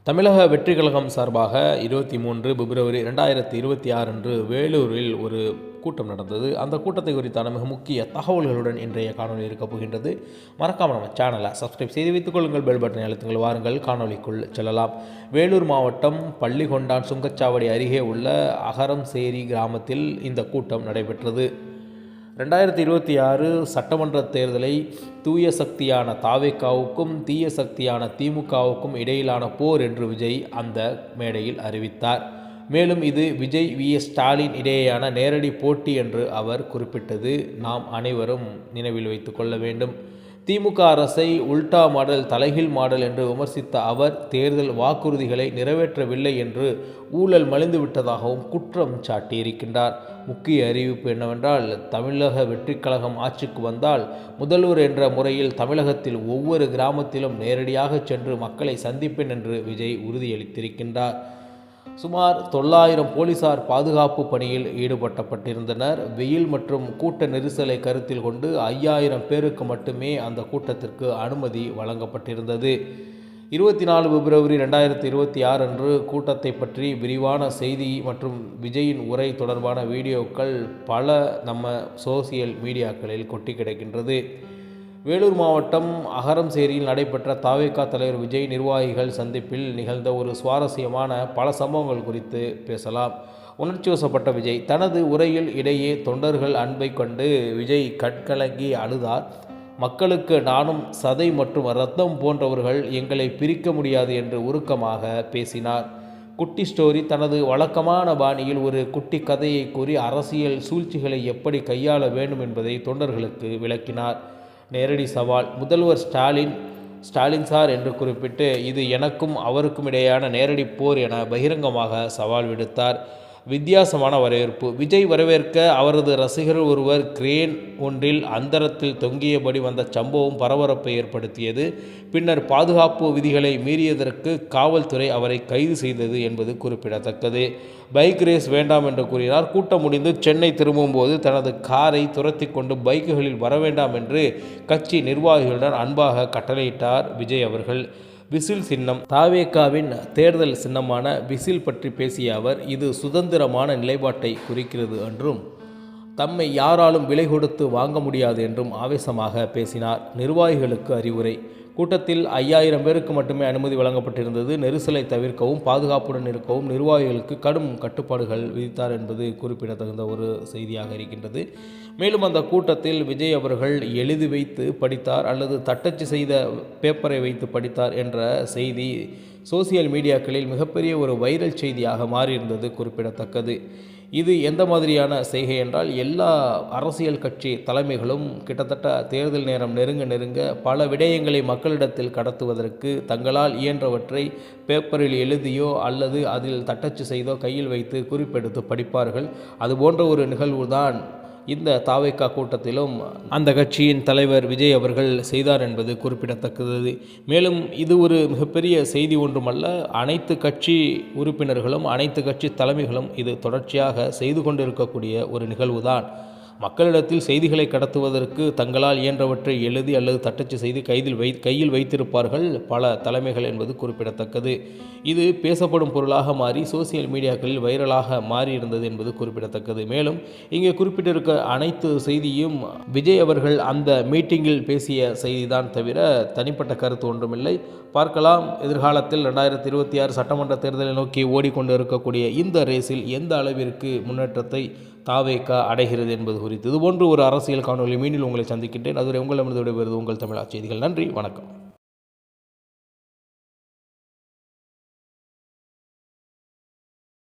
தமிழக வெற்றிக் கழகம் சார்பாக 23 பிப்ரவரி 2026 அன்று வேலூரில் ஒரு கூட்டம் நடந்தது. அந்த கூட்டத்தை குறித்தான மிக முக்கிய தகவல்களுடன் இன்றைய காணொலி இருக்கப் போகின்றது. மறக்காமல் நம்ம சேனலை சப்ஸ்கிரைப் செய்து வைத்துக் கொள்ளுங்கள், பெல் பட்டனை அழுத்துங்கள். வாருங்கள் காணொலிக்குள் செல்லலாம். வேலூர் மாவட்டம் பள்ளிகொண்டான் சுங்கச்சாவடி அருகே உள்ள அகரம்சேரி கிராமத்தில் இந்த கூட்டம் நடைபெற்றது. 2026 சட்டமன்ற தேர்தலை தூய சக்தியான தாவேகாவுக்கும் தீய சக்தியான திமுகவுக்கும் இடையிலான போர் என்று விஜய் அந்த மேடையில் அறிவித்தார். மேலும் இது விஜய் vs ஸ்டாலின் இடையேயான நேரடி போட்டி என்று அவர் குறிப்பிட்டது நாம் அனைவரும் நினைவில் வைத்துக் கொள்ள வேண்டும். திமுக அரசை உல்டா மாடல், தலைகீழ் மாடல் என்று விமர்சித்த அவர் தேர்தல் வாக்குறுதிகளை நிறைவேற்றவில்லை என்று ஊழல் மலிந்துவிட்டதாகவும் குற்றம் சாட்டியிருக்கின்றார். முக்கிய அறிவிப்பு என்னவென்றால், தமிழக வெற்றிக் கழகம் ஆட்சிக்கு வந்தால் முதல்வர் என்ற முறையில் தமிழகத்தில் ஒவ்வொரு கிராமத்திலும் நேரடியாக சென்று மக்களை சந்திப்பேன் என்று விஜய் உறுதியளித்திருக்கின்றார். சுமார் 900 போலீசார் பாதுகாப்பு பணியில் ஈடுபட்டப்பட்டிருந்தனர். வெயில் மற்றும் கூட்ட நெரிசலை கருத்தில் கொண்டு 5000 பேருக்கு மட்டுமே அந்த கூட்டத்திற்கு அனுமதி வழங்கப்பட்டிருந்தது. 24 பிப்ரவரி 2026 அன்று கூட்டத்தை பற்றி விரிவான செய்தி மற்றும் விஜயின் உரை தொடர்பான வீடியோக்கள் பல நம்ம சோசியல் மீடியாக்களில் கொட்டி கிடக்கின்றது. வேலூர் மாவட்டம் அகரம்சேரியில் நடைபெற்ற தாவேகா தலைவர் விஜய் நிர்வாகிகள் சந்திப்பில் நிகழ்ந்த ஒரு சுவாரஸ்யமான பல சம்பவங்கள் குறித்து பேசலாம். உணர்ச்சிவசப்பட்ட விஜய் தனது உரையில் இடையே தொண்டர்கள் அன்பை கண்டு விஜய் கண்கலங்கி அழுதார். மக்களுக்கு நானும் சதை மற்றும் இரத்தம் போன்றவர்கள் எங்களை பிரிக்க முடியாது என்று உருக்கமாக பேசினார். குட்டி ஸ்டோரி தனது வழக்கமான பாணியில் ஒரு குட்டி கதையை கூறி அரசியல் சூழ்ச்சிகளை எப்படி கையாள வேண்டும் என்பதை தொண்டர்களுக்கு விளக்கினார். நேரடி சவால் முதல்வர் ஸ்டாலின் சார் என்று குறிப்பிட்டு இது எனக்கும் அவருக்கும் இடையேயான நேரடி போர் என பகிரங்கமாக சவால் விடுத்தார். வித்தியாசமான வரவேற்பு விஜய் வரவேற்க அவரது ரசிகர் ஒருவர் கிரேன் ஒன்றில் அந்தரத்தில் தொங்கியபடி வந்த சம்பவம் பரபரப்பை ஏற்படுத்தியது. பின்னர் பாதுகாப்பு விதிகளை மீறியதற்கு காவல்துறை அவரை கைது செய்தது என்பது குறிப்பிடத்தக்கது. பைக் ரேஸ் வேண்டாம் என்று கூறினார். கூட்டம் முடிந்து சென்னை திரும்பும்போது தனது காரை துரத்தி கொண்டு பைக்குகளில் வர வேண்டாம் என்று கட்சி நிர்வாகிகளுடன் அன்பாக கட்டளையிட்டார் விஜய் அவர்கள். விசில் சின்னம் தாவேகாவின் தேர்தல் சின்னமான விசில் பற்றி பேசிய அவர் இது சுதந்திரமான நிலைப்பாட்டை குறிக்கிறது என்றும் தம்மை யாராலும் விலை கொடுத்து வாங்க முடியாது என்றும் ஆவேசமாக பேசினார். நிர்வாகிகளுக்கு அறிவுரை கூட்டத்தில் 5000 பேருக்கு மட்டுமே அனுமதி வழங்கப்பட்டிருந்தது. நெரிசலை தவிர்க்கவும் பாதுகாப்புடன் இருக்கவும் நிர்வாகிகளுக்கு கடும் கட்டுப்பாடுகள் விதித்தார் என்பது குறிப்பிடத்தகுந்த ஒரு செய்தியாக இருக்கின்றது. மேலும் அந்த கூட்டத்தில் விஜய் அவர்கள் எழுதி வைத்து படித்தார் அல்லது தட்டச்சு செய்த பேப்பரை வைத்து படித்தார் என்ற செய்தி சோசியல் மீடியாக்களில் மிகப்பெரிய ஒரு வைரல் செய்தியாக மாறியிருந்தது குறிப்பிடத்தக்கது. இது எந்த மாதிரியான செய்கை என்றால், எல்லா அரசியல் கட்சி தலைமைகளும் கிட்டத்தட்ட தேர்தல் நேரம் நெருங்க பல விடயங்களை மக்களிடத்தில் கடத்துவதற்கு தங்களால் இயன்றவற்றை பேப்பரில் எழுதியோ அல்லது அதில் தட்டச்சு செய்தோ கையில் வைத்து குறிப்பெடுத்து படிப்பார்கள். அதுபோன்ற ஒரு நிகழ்வுதான் இந்த தாவேகா கூட்டத்திலும் அந்த கட்சியின் தலைவர் விஜய் அவர்கள் செய்தார் என்பது குறிப்பிடத்தக்கது. மேலும் இது ஒரு மிகப்பெரிய செய்தி ஒன்றுமல்ல, அனைத்து கட்சி உறுப்பினர்களும் அனைத்து கட்சி தலைமைகளும் இது தொடர்ச்சியாக செய்து கொண்டிருக்கக்கூடிய ஒரு நிகழ்வுதான். மக்களிடத்தில் செய்திகளை கடத்துவதற்கு தங்களால் இயன்றவற்றை எழுதி அல்லது தட்டச்சு செய்து கையில் வைத்திருப்பார்கள் பல தலைமைகள் என்பது குறிப்பிடத்தக்கது. இது பேசப்படும் பொருளாக மாறி சோசியல் மீடியாக்களில் வைரலாக மாறியிருந்தது என்பது குறிப்பிடத்தக்கது. மேலும் இங்கே குறிப்பிட்டிருக்க அனைத்து செய்தியும் விஜய் அவர்கள் அந்த மீட்டிங்கில் பேசிய செய்திதான் தவிர தனிப்பட்ட கருத்து ஒன்றுமில்லை. பார்க்கலாம் எதிர்காலத்தில் 2026 சட்டமன்ற தேர்தலை நோக்கி ஓடிக்கொண்டு இருக்கக்கூடிய இந்த ரேஸில் எந்த அளவிற்கு முன்னேற்றத்தை தாவேகா அடைகிறது என்பது குறித்து இதுபோன்று ஒரு அரசியல் காணொலி மீண்டும் உங்களை சந்திக்கின்றேன். அதுவரை உங்களிடமிருந்து விடைபெறுவது உங்கள் தமிழா செய்திகள். நன்றி, வணக்கம்.